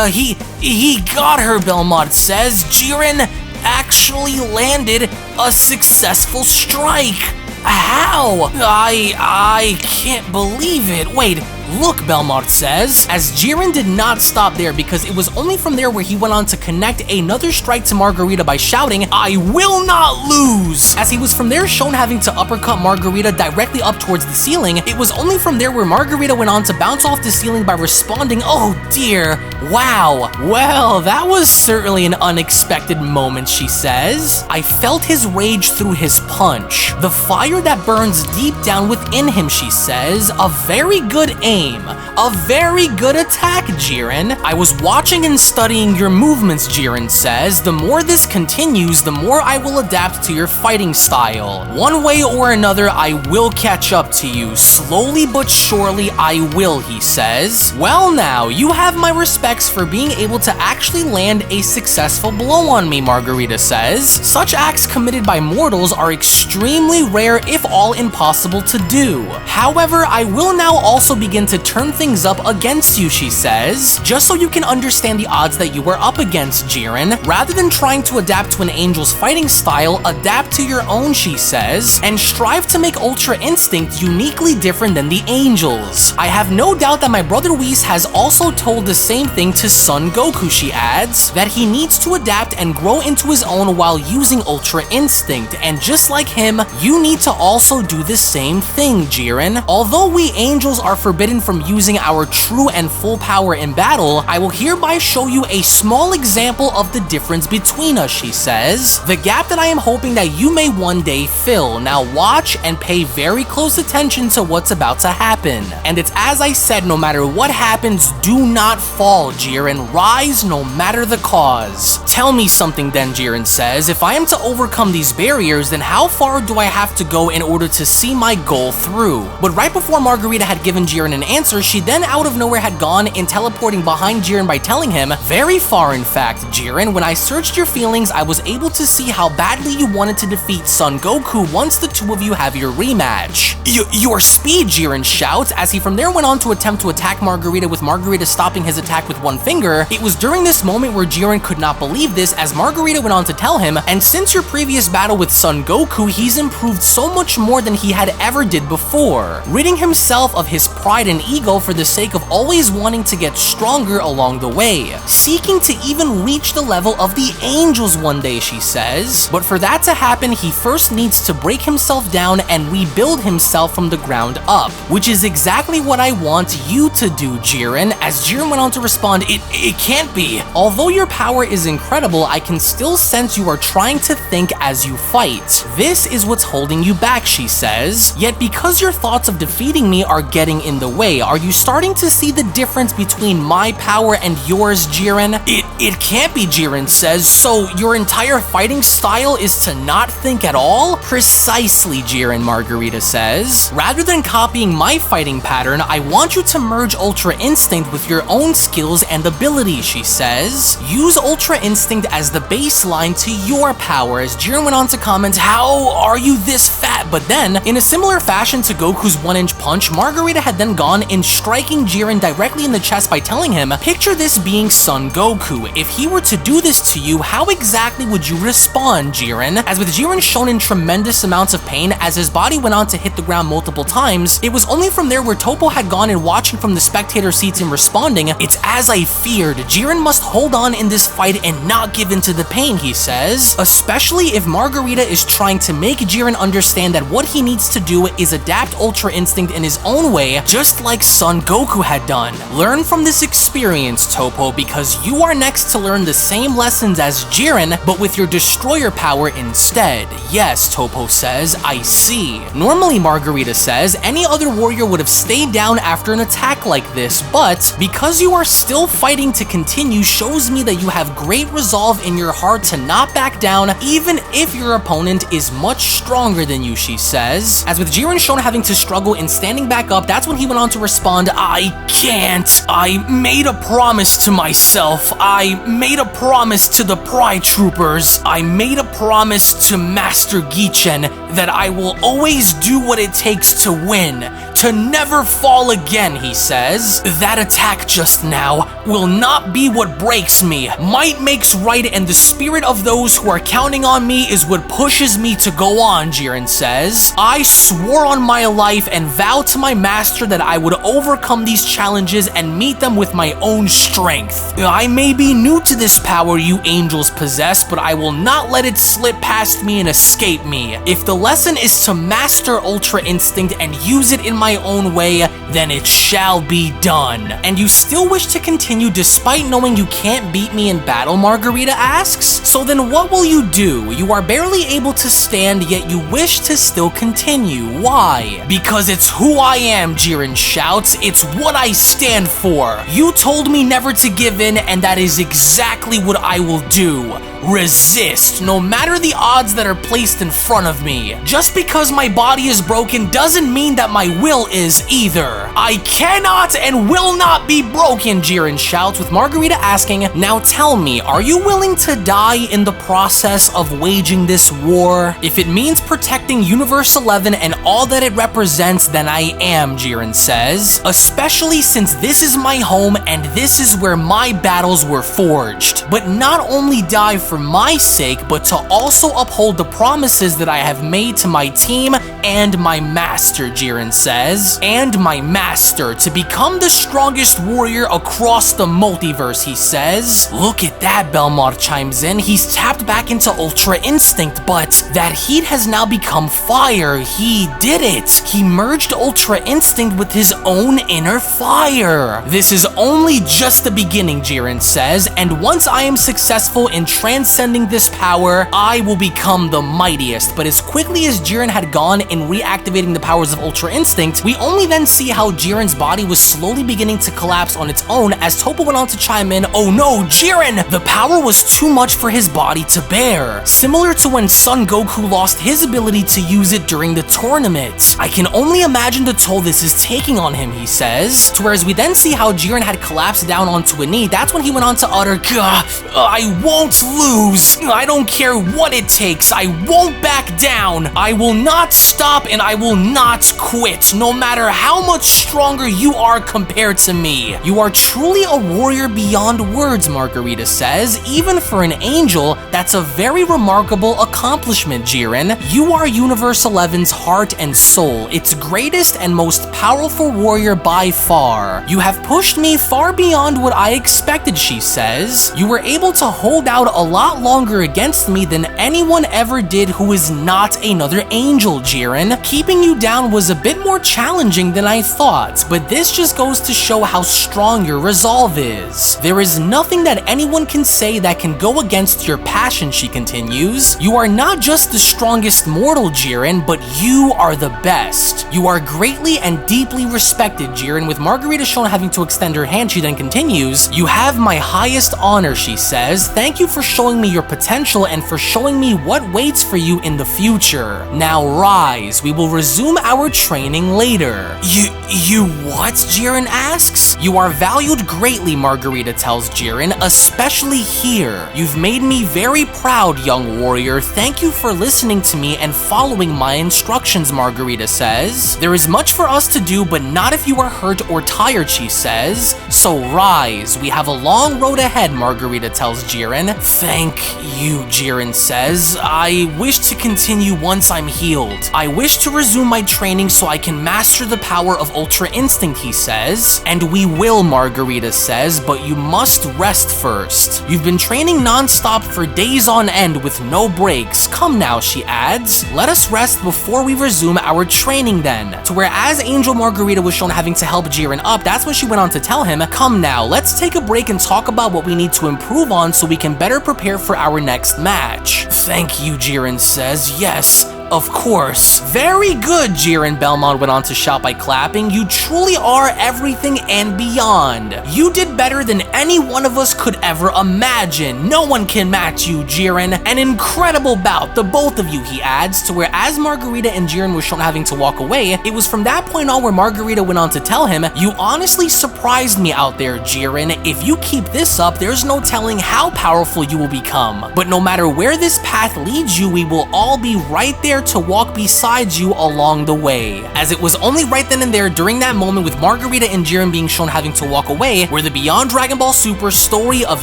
He got her, Belmont says. Jiren actually landed a successful strike. How? I can't believe it. Wait, look, Belmont says, as Jiren did not stop there, because it was only from there where he went on to connect another strike to Margarita by shouting, I will not lose! As he was from there shown having to uppercut Margarita directly up towards the ceiling, it was only from there where Margarita went on to bounce off the ceiling by responding, oh dear, wow. Well, that was certainly an unexpected moment, she says. I felt his rage through his punch. The fire that burns deep down within him, she says. A very good aim. A very good attack, Jiren. I was watching and studying your movements, Jiren says. The more this continues, the more I will adapt to your fighting style. One way or another, I will catch up to you. Slowly but surely, I will, he says. Well now, you have my respects for being able to actually land a successful blow on me, Margarita says. Such acts committed by mortals are extremely rare, if all impossible to do. However, I will now also begin to turn things up against you, she says, just so you can understand the odds that you are up against, Jiren. Rather than trying to adapt to an angel's fighting style, adapt to your own, she says, and strive to make Ultra Instinct uniquely different than the angels. I have no doubt that my brother Whis has also told the same thing to Son Goku, she adds, that he needs to adapt and grow into his own while using Ultra Instinct, and just like him, you need to also do the same thing, Jiren. Although we angels are forbidden from using our true and full power in battle, I will hereby show you a small example of the difference between us, she says. The gap that I am hoping that you may one day fill. Now watch and pay very close attention to what's about to happen. And it's as I said, no matter what happens, do not fall, Jiren. Rise no matter the cause. Tell me something then, Jiren says. If I am to overcome these barriers, then how far do I have to go in order to see my goal through? But right before Margarita had given Jiren an answer, she then out of nowhere had gone in teleporting behind Jiren by telling him, very far in fact, Jiren, when I searched your feelings, I was able to see how badly you wanted to defeat Son Goku once the two of you have your rematch. Your speed, Jiren shouts, as he from there went on to attempt to attack Margarita, with Margarita stopping his attack with one finger. It was during this moment where Jiren could not believe this, as Margarita went on to tell him, and since your previous battle with Son Goku, he's improved so much more than he had ever did before, ridding himself of his pride and ego for the sake of always wanting to get stronger along the way, seeking to even reach the level of the angels one day, she says. But for that to happen, he first needs to break himself down and rebuild himself from the ground up, which is exactly what I want you to do, Jiren. As Jiren went on to respond, it can't be. Although your power is incredible, I can still sense you are trying to think as you fight. This is what's holding you back, she says. Yet because your thoughts of defeating me are getting in the way, are you starting to see the difference between my power and yours, Jiren? It can't be, Jiren says. So your entire fighting style is to not think at all? Precisely, Jiren, Margarita says. Rather than copying my fighting pattern, I want you to merge Ultra Instinct with your own skills and abilities, she says. Use Ultra Instinct as the baseline to your power, as Jiren went on to comment, how are you this fat? But then, in a similar fashion to Goku's 1-inch punch, Margarita had then gone in striking Jiren directly in the chest by telling him, picture this being Son Goku. If he were to do this to you, how exactly would you respond, Jiren? As with Jiren shown in tremendous amounts of pain as his body went on to hit the ground multiple times, it was only from there where Toppo had gone and watching from the spectator seats and responding, it's as I feared. Jiren must hold on in this fight and not give in to the pain, he says. Especially if Margarita is trying to make Jiren understand that what he needs to do is adapt Ultra Instinct in his own way, just like Son Goku had done. Learn from this experience, Toppo, because you are next to learn the same lessons as Jiren, but with your destroyer power instead. Yes, Toppo says, I see. Normally, Margarita says, any other warrior would have stayed down after an attack like this, but because you are still fighting to continue shows me that you have great resolve in your heart to not back down, even if your opponent is much stronger than you, she says. As with Jiren shown having to struggle in standing back up, that's when he went on to respond, I can't. I made a promise to myself. I made a promise to the Pride Troopers. I made a promise to Master Gichen that I will always do what it takes to win, to never fall again, he says. That attack just now will not be what breaks me. Might makes right, and the spirit of those who are counting on me is what pushes me to go on, Jiren says. I swore on my life and vowed to my master that I would overcome these challenges and meet them with my own strength. I may be new to this power you angels possess, but I will not let it slip past me and escape me. If the lesson is to master Ultra Instinct and use it in my own way, then it shall be done. And you still wish to continue despite knowing you can't beat me in battle, Margarita asks? So then what will you do? You are barely able to stand, yet you wish to still continue. Why? Because it's who I am, Jiren shouts. It's what I stand for. You told me never to give in, and that is exactly what I will do. Resist, no matter the odds that are placed in front of me. Just because my body is broken doesn't mean that my will is either. I cannot and will not be broken, Jiren shouts, with Margarita asking, now tell me, are you willing to die in the process of waging this war? If it means protecting Universe 11 and all that it represents, then I am, Jiren says. Especially since this is my home and this is where my battles were forged. But not only die for my sake, but to also uphold the promises that I have made to my team and my master, Jiren says. And my master, to become the strongest warrior across the multiverse, he says. Look at that, Belmont chimes in. He's tapped back into Ultra Instinct, but that heat has now become fire. He did it. He merged Ultra Instinct with his own inner fire. This is only just the beginning, Jiren says, and once I am successful in transcending this power, I will become the mightiest. But as quickly as Jiren had gone in reactivating the powers of Ultra Instinct, we only then see how Jiren's body was slowly beginning to collapse on its own as Toppo went on to chime in, oh no, Jiren! The power was too much for his body to bear. Similar to when Son Goku lost his ability to use it during the tournament. I can only imagine the toll this is taking on him, he says. To whereas we then see how Jiren had collapsed down onto a knee, that's when he went on to utter, I won't lose. I don't care what it takes. I won't back down. I will not stop and I will not quit, no matter how much stronger you are compared to me. You are truly a warrior beyond words, Margarita says. Even for an angel, that's a very remarkable accomplishment, Jiren. You are Universe 11's heart and soul, its greatest and most powerful warrior by far. You have pushed me far beyond what I expected, she says. You were able to hold out a lot lot longer against me than anyone ever did who is not another angel, Jiren. Keeping you down was a bit more challenging than I thought, but this just goes to show how strong your resolve is. There is nothing that anyone can say that can go against your passion, she continues. You are not just the strongest mortal, Jiren, but you are the best. You are greatly and deeply respected, Jiren. With Margarita shown having to extend her hand, she then continues, you have my highest honor, she says. Thank you for showing me your potential and for showing me what waits for you in the future. Now rise, we will resume our training later. You what? Jiren asks. You are valued greatly, Margarita tells Jiren, especially here. You've made me very proud, young warrior. Thank you for listening to me and following my instructions, Margarita says. There is much for us to do, but not if you are hurt or tired, she says. So rise, we have a long road ahead, Margarita tells Jiren. Thank you, Jiren says. I wish to continue once I'm healed. I wish to resume my training so I can master the power of Ultra Instinct, he says. And we will, Margarita says, but you must rest first. You've been training non-stop for days on end with no breaks. Come now, she adds. Let us rest before we resume our training then. To where as Angel Margarita was shown having to help Jiren up, that's when she went on to tell him, come now, let's take a break and talk about what we need to improve on so we can better prepare for our next match. Thank you, Jiren says. Yes, of course. Very good, Jiren, Belmont went on to shout by clapping. You truly are everything and beyond. You did better than any one of us could ever imagine. No one can match you, Jiren. An incredible bout, the both of you, he adds, to where as Margarita and Jiren were shown having to walk away, it was from that point on where Margarita went on to tell him, you honestly surprised me out there, Jiren. If you keep this up, there's no telling how powerful you will become. But no matter where this path leads you, we will all be right there to walk beside you along the way. As it was only right then and there during that moment with Margarita and Jiren being shown having to walk away where the Beyond Dragon Ball Super story of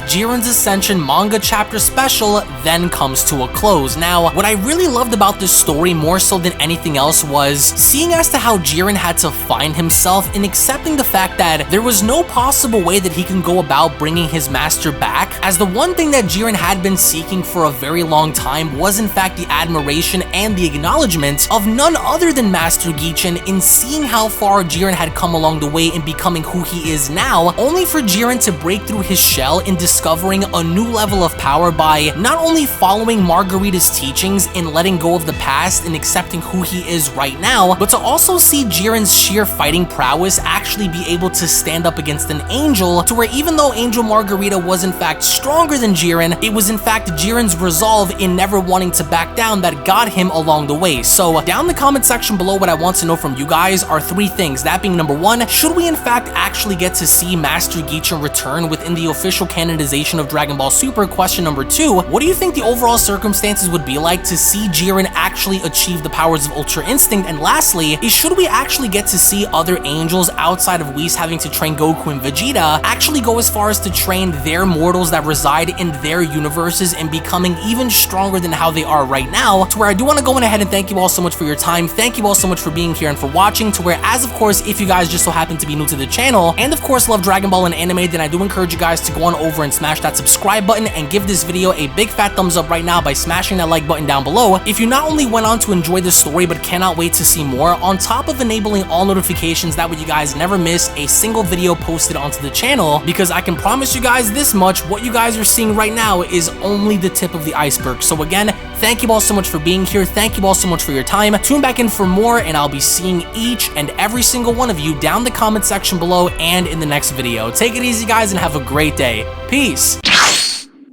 Jiren's Ascension manga chapter special then comes to a close. Now, what I really loved about this story more so than anything else was seeing as to how Jiren had to find himself in accepting the fact that there was no possible way that he can go about bringing his master back, as the one thing that Jiren had been seeking for a very long time was in fact the admiration and the acknowledgement of none other than Master Gichen in seeing how far Jiren had come along the way in becoming who he is now, only for Jiren to break through his shell in discovering a new level of power by not only following Margarita's teachings in letting go of the past and accepting who he is right now, but to also see Jiren's sheer fighting prowess actually be able to stand up against an angel, to where even though Angel Margarita was in fact stronger than Jiren, it was in fact Jiren's resolve in never wanting to back down that got him along the way. So down in the comment section below, what I want to know from you guys are three things. That being number one, should we in fact actually get to see Master Gichen return within the official canonization of Dragon Ball Super? Question number two, what do you think the overall circumstances would be like to see Jiren actually achieve the powers of Ultra Instinct? And lastly, is should we actually get to see other angels outside of Whis having to train Goku and Vegeta actually go as far as to train their mortals that reside in their universes and becoming even stronger than how they are right now? To where I do want to go ahead and thank you all so much for your time. Thank you all so much for being here and for watching. To where as of course, if you guys just so happen to be new to the channel and of course love Dragon Ball and anime, then I do encourage you guys to go on over and smash that subscribe button and give this video a big fat thumbs up right now by smashing that like button down below. If you not only went on to enjoy this story but cannot wait to see more, on top of enabling all notifications, that way you guys never miss a single video posted onto the channel, because I can promise you guys this much, what you guys are seeing right now is only the tip of the iceberg. So again, thank you all so much for being here. Thank you all so much for your time. Tune back in for more, and I'll be seeing each and every single one of you down the comment section below and in the next video. Take it easy, guys, and have a great day. Peace.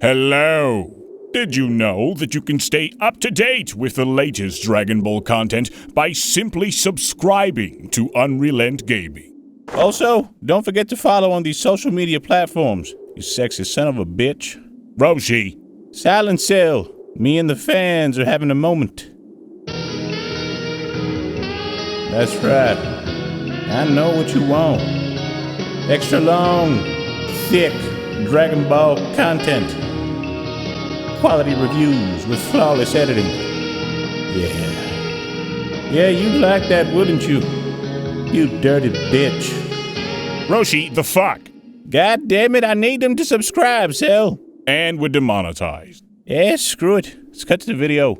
Hello. Did you know that you can stay up to date with the latest Dragon Ball content by simply subscribing to UnrealEntGaming? Also, don't forget to follow on these social media platforms, you sexy son of a bitch. Roshi. Silent Cell, me and the fans are having a moment. That's right. I know what you want. Extra long, thick Dragon Ball content. Quality reviews with flawless editing. Yeah, you'd like that, wouldn't you? You dirty bitch. Roshi, the fuck? God damn it, I need them to subscribe, Cell. And we're demonetized. Yeah, screw it. Let's cut to the video.